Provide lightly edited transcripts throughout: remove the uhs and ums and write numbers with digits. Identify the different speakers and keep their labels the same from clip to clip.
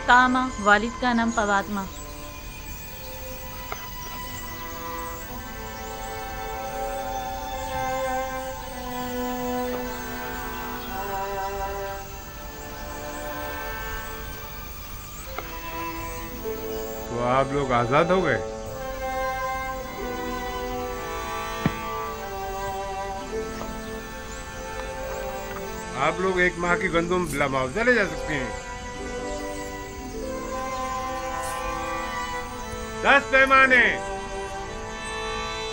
Speaker 1: तामा, वालिद का नाम फवात्मा।
Speaker 2: तो आप लोग आजाद हो गए? आप लोग 1 माह की गंदुम बिला मुआवजा ले जा सकते हैं। 10 पैमाने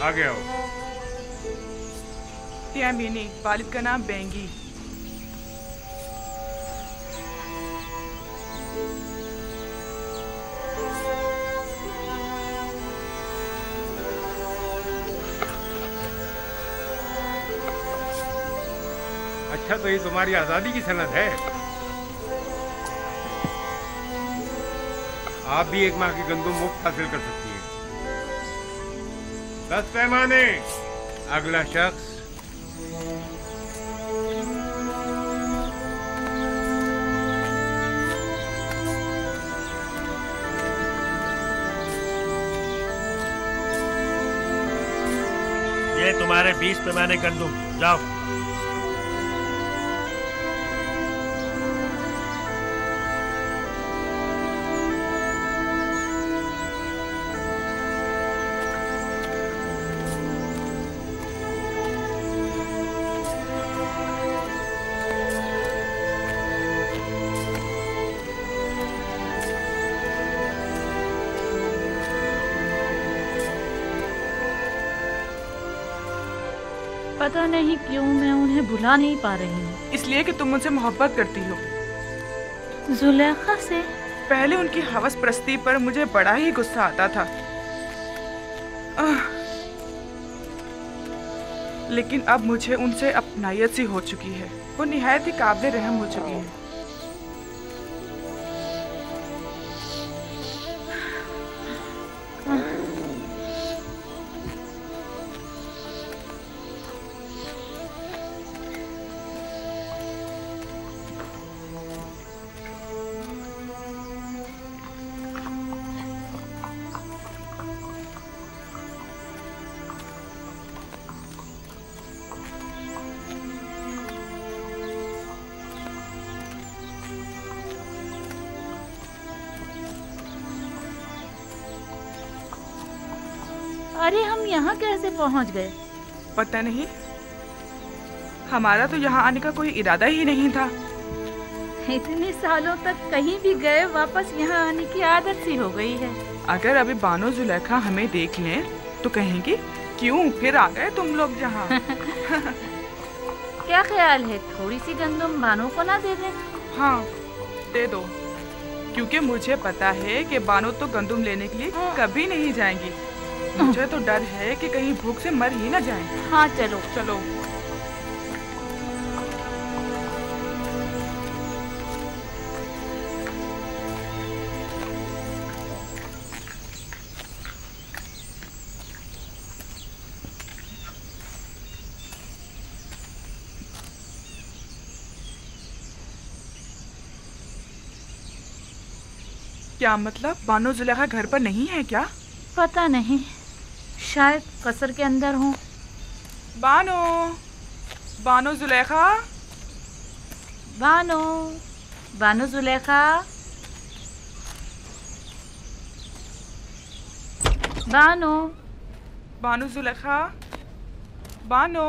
Speaker 2: आगे आओ।
Speaker 3: त्यामीनी, वालिद का नाम बेंगी।
Speaker 2: अच्छा, तो ये तुम्हारी आजादी की सनद है। आप भी 1 माह की गंदुम मुफ्त हासिल कर सकती हैं। 10 पैमाने। अगला शख्स।
Speaker 4: ये तुम्हारे 20 पैमाने गंदुम, जाओ।
Speaker 1: पता नहीं क्यों मैं उन्हें भुला नहीं पा रही हूँ।
Speaker 3: इसलिए कि तुम मुझसे मोहब्बत करती हो।
Speaker 1: जुलेखा से
Speaker 3: पहले उनकी हवस परस्ती पर मुझे बड़ा ही गुस्सा आता था, लेकिन अब मुझे उनसे अपनायत सी हो चुकी है। वो निहायत ही काबिल रहम हो चुकी है।
Speaker 1: अरे हम यहाँ कैसे पहुँच गए?
Speaker 3: पता नहीं, हमारा तो यहाँ आने का कोई इरादा ही नहीं था।
Speaker 1: इतने सालों तक कहीं भी गए वापस यहाँ आने की आदत सी हो गई है।
Speaker 3: अगर अभी बानो जुलेखा हमें देख लें तो कहेंगी क्यों फिर आ गए तुम लोग यहाँ।
Speaker 1: क्या ख्याल है थोड़ी सी गंदुम बानो को ना दे दें?
Speaker 3: हाँ, दे दो, क्योंकि मुझे पता है कि बानो तो गंदुम लेने के लिए कभी नहीं जाएंगी। मुझे तो डर है कि कहीं भूख से मर ही ना जाएं।
Speaker 1: हाँ चलो
Speaker 3: चलो। क्या मतलब, बानो जुलेखा घर पर नहीं है क्या?
Speaker 1: पता नहीं, शायद कसर के अंदर हूँ।
Speaker 3: बानो, बानो जुलेखा,
Speaker 1: बानो, बानो जुलेखा, बानो,
Speaker 3: बानो जुलेखा, बानो,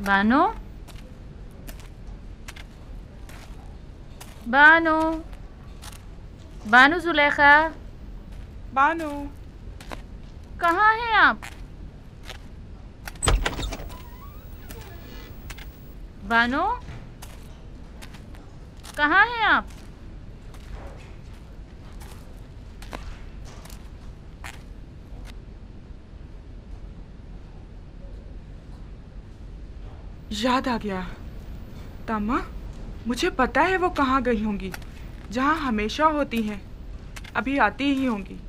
Speaker 1: बानो, बानो, बानो जुलेखा,
Speaker 3: बानो,
Speaker 1: कहाँ हैं आप? बानो, कहाँ हैं आप?
Speaker 3: याद आ गया, तामा, मुझे पता है वो कहाँ गई होंगी। जहाँ हमेशा होती हैं, अभी आती ही होंगी।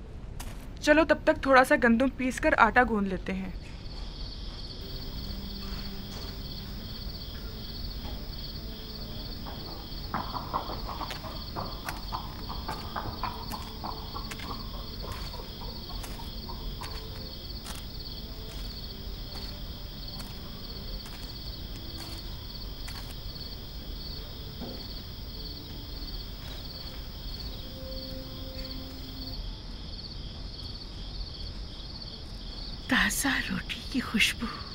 Speaker 3: चलो तब तक थोड़ा सा गंदम पीसकर आटा गूंद लेते हैं।
Speaker 5: ताज़ा रोटी की खुशबू।